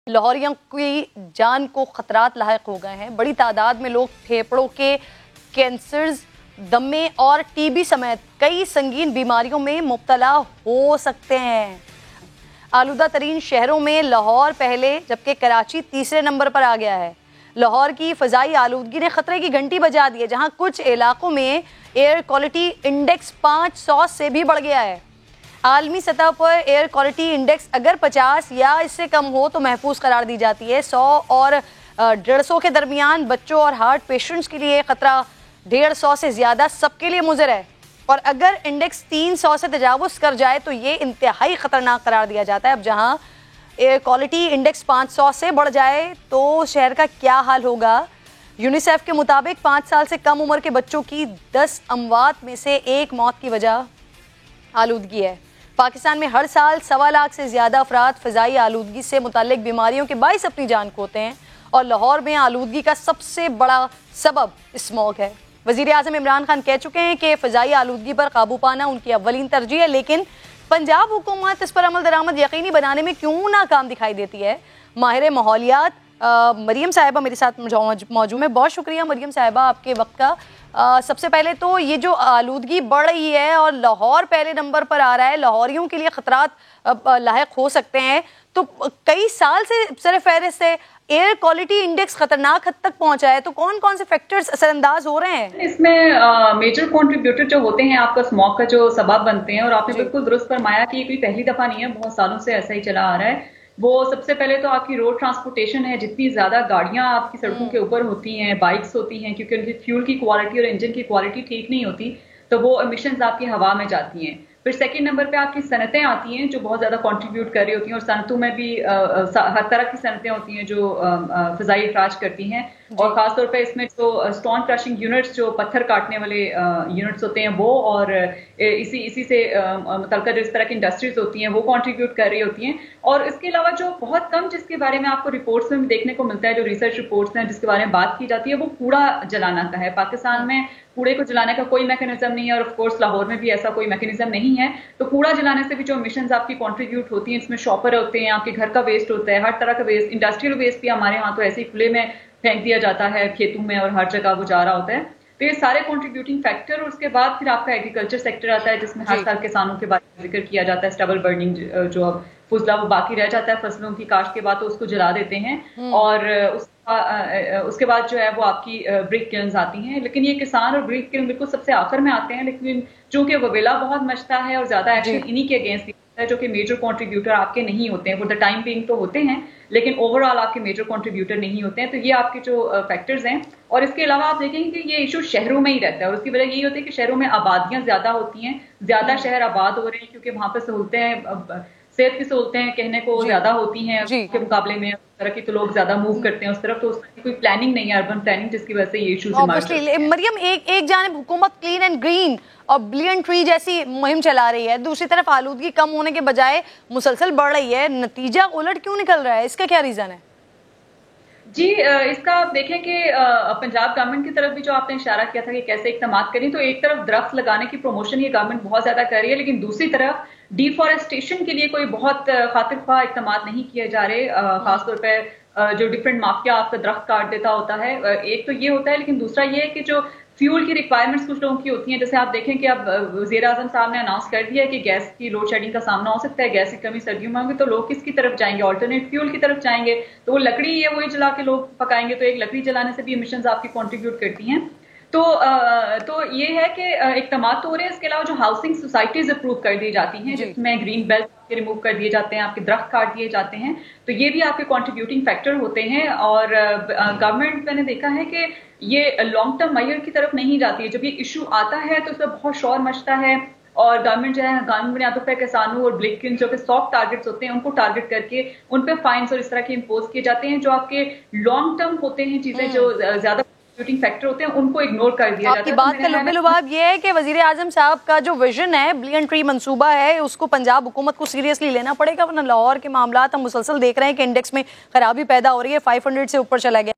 लाहौरियों की जान को खतरात लायक हो गए हैं। बड़ी तादाद में लोग फेफड़ों के कैंसर्स, दमे और टीबी समेत कई संगीन बीमारियों में मुब्तला हो सकते हैं। आलूदा तरीन शहरों में लाहौर पहले जबकि कराची तीसरे नंबर पर आ गया है। लाहौर की फ़ज़ाई आलूदगी ने ख़तरे की घंटी बजा दी है, जहां कुछ इलाकों में एयर क्वालिटी इंडेक्स 500 से भी बढ़ गया है। आलमी सतह पर एयर क्वालिटी इंडेक्स अगर 50 या इससे कम हो तो महफूज करार दी जाती है। 100 और 150 के दरमियान बच्चों और हार्ट पेशेंट्स के लिए खतरा 150 से ज़्यादा सबके लिए मुज़र है, और अगर इंडेक्स 300 से तजावुज़ कर जाए तो ये इंतहाई ख़तरनाक करार दिया जाता है। अब जहाँ एयर क्वालिटी इंडेक्स 500 से बढ़ जाए तो शहर का क्या हाल होगा। यूनिसेफ के मुताबिक 5 साल से कम उम्र के बच्चों की 10 अमवात में से 1 मौत की वजह आलूदगी है। पाकिस्तान में हर साल 1.25 लाख से ज़्यादा अफराद फ़ज़ाई आलूदगी से मुताल्लिक बीमारियों के बाइस अपनी जान खोते हैं, और लाहौर में आलूदगी का सबसे बड़ा सबब स्मॉग है। वज़ीर आज़म इमरान खान कह चुके हैं कि फ़ज़ाई आलूदगी पर काबू पाना उनकी अव्वलीन तरजीह है, लेकिन पंजाब हुकूमत इस पर अमल दरामद यकीनी बनाने में क्यों नाकाम दिखाई देती है। माहिर माहौलियात मरियम साहिबा मेरे साथ मौजूद है। बहुत शुक्रिया मरियम साहिबा आपके वक्त का। सबसे पहले तो ये जो आलूदगी बढ़ रही है और लाहौर पहले नंबर पर आ रहा है, लाहौरियों के लिए खतरात लायक हो सकते हैं, तो कई साल से सर फहरिस्त है एयर क्वालिटी इंडेक्स खतरनाक हद तक पहुंचा है, तो कौन कौन से फैक्टर्स असरअंदाज हो रहे हैं? इसमें मेजर कंट्रीब्यूटर जो होते हैं आपका स्मॉग का जो सबब बनते हैं, और आपने बिल्कुल दुरुस्त फरमाया कि ये कोई पहली दफा नहीं है, बहुत सालों से ऐसा ही चला आ रहा है। वो सबसे पहले तो आपकी रोड ट्रांसपोर्टेशन है, जितनी ज्यादा गाड़ियां आपकी सड़कों के ऊपर होती हैं, बाइक्स होती हैं, क्योंकि उनकी फ्यूल की क्वालिटी और इंजन की क्वालिटी ठीक नहीं होती, तो वो एमिशंस आपकी हवा में जाती हैं। फिर सेकंड नंबर पे आपकी सनतें आती हैं जो बहुत ज्यादा कंट्रीब्यूट कर रही होती हैं, और सनतों में भी हर तरह की सनतें होती हैं जो फिजाई अखराज करती हैं, और खासतौर पे इसमें जो स्टोन क्रशिंग यूनिट्स, जो पत्थर काटने वाले यूनिट्स होते हैं वो, और इसी से मुतल्लिक़ जिस तरह की इंडस्ट्रीज होती हैं वो कंट्रीब्यूट कर रही होती हैं। और इसके अलावा जो बहुत कम जिसके बारे में आपको रिपोर्ट्स में देखने को मिलता है, जो रिसर्च रिपोर्ट्स हैं जिसके बारे में बात की जाती है, वो कूड़ा जलाना का है। पाकिस्तान में कूड़े को जलाने का कोई मैकेनिज्म नहीं है, और ऑफ कोर्स लाहौर में भी ऐसा कोई मैकेनिज्म नहीं है। तो कूड़ा जलाने से भी जो एमिशंस आपकी कंट्रीब्यूट होती हैं, इसमें शॉपर होते हैं, आपके घर का वेस्ट होता है, हर तरह का वेस्ट, इंडस्ट्रियल वेस्ट भी हमारे यहाँ तो ऐसे ही खुले में फेंक दिया जाता है खेतों में, और हर जगह वो जा रहा होता है। तो ये सारे कंट्रीब्यूटिंग फैक्टर, और उसके बाद फिर आपका एग्रीकल्चर सेक्टर आता है, जिसमें हर साल किसानों के बारे में जिक्र किया जाता है। स्टबल बर्निंग, जो अब फुजला वो बाकी रह जाता है फसलों की काश्त के बाद, तो उसको जला देते हैं, और उसके बाद जो है वो आपकी ब्रिक किल्न्स आती हैं। लेकिन ये किसान और ब्रिक किल्न बिल्कुल सबसे आखिर में आते हैं, लेकिन चूंकि वबेला बहुत मचता है और ज्यादा एक्शन इन्हीं के अगेंस्ट है, जो कि मेजर कंट्रीब्यूटर आपके नहीं होते हैं। फॉर द टाइम बीइंग तो होते हैं, लेकिन ओवरऑल आपके मेजर कंट्रीब्यूटर नहीं होते हैं। तो ये आपके जो फैक्टर्स हैं। और इसके अलावा आप देखेंगे कि ये इशू शहरों में ही रहता है, और उसकी वजह यही होती है कि शहरों में आबादियां ज्यादा होती हैं, ज्यादा शहर आबाद हो रहे हैं, क्योंकि वहां पर सहूलतें, सेहत की सहूलतें कहने को ज्यादा होती हैं के मुकाबले में, तरह की तो लोग ज्यादा मूव करते हैं उस तरफ, तो उसकी कोई प्लानिंग नहीं है, अर्बन प्लानिंग, जिसकी वजह से ये इश्यूज इमर्ज होते हैं। मरियम, एक जानिब हुकूमत क्लीन एंड ग्रीन और बिलियन ट्री जैसी मुहिम चला रही है, दूसरी तरफ आलूदगी कम होने के बजाय मुसलसल बढ़ रही है। नतीजा उलट क्यों निकल रहा है, इसका क्या रीजन है? जी, इसका आप देखें कि पंजाब गवर्नमेंट की तरफ भी जो आपने इशारा किया था कि कैसे इकदाम करें, तो एक तरफ दरख्त लगाने की प्रमोशन ये गवर्नमेंट बहुत ज्यादा कर रही है, लेकिन दूसरी तरफ डिफॉरेस्टेशन के लिए कोई बहुत खातिर ख्वाह इकदाम नहीं किए जा रहे। खासतौर पर जो डिफरेंट माफिया आपका दरख्त काट देता होता है, एक तो ये होता है, लेकिन दूसरा ये है कि जो फ्यूल की रिक्वायरमेंट्स कुछ लोगों की होती हैं, जैसे आप देखें कि अब वज़ीर आज़म साहब ने अनाउंस कर दिया है कि गैस की लोड शेडिंग का सामना हो सकता है, गैस की कमी सर्दियों में होगी, तो लोग किसकी तरफ जाएंगे? ऑल्टरनेट फ्यूल की तरफ जाएंगे। तो वो लकड़ी है, वही जला के लोग पकाएंगे, तो एक लकड़ी जलाने से भी एमिशंस आपकी कंट्रीब्यूट करती हैं। तो ये है कि इकदाम तो हो रहे हैं। इसके अलावा जो हाउसिंग सोसाइटीज अप्रूव कर दी जाती हैं, जिसमें ग्रीन बेल्ट रिमूव कर दिए जाते हैं, आपके दरख्त काट दिए जाते हैं, तो ये भी आपके कंट्रीब्यूटिंग फैक्टर होते हैं। और गवर्नमेंट, मैंने देखा है कि ये लॉन्ग टर्म मेजर की तरफ नहीं जाती है। जब ये इशू आता है तो उसमें बहुत शोर मचता है, और गवर्नमेंट जो है कानून बुनियादों पर किसानों और ब्लिक किल्न, जो कि सॉफ्ट टारगेट्स होते हैं, उनको टारगेट करके उन पे फाइन्स और इस तरह के इम्पोज किए जाते हैं। जो आपके लॉन्ग टर्म होते हैं चीजें, जो ज्यादा फैक्टर होते हैं, उनको इग्नोर कर दिया जाता है। आपकी बात का लुब-ए-लुबाब ये है कि वज़ीर आज़म साहब का जो विजन है, बिलियन ट्री मंसूबा है, उसको पंजाब हुकूमत को सीरियसली लेना पड़ेगा, वरना लाहौर के मामला हम मुसलसल देख रहे हैं कि इंडेक्स में खराबी पैदा हो रही है, 500 से ऊपर चला गया।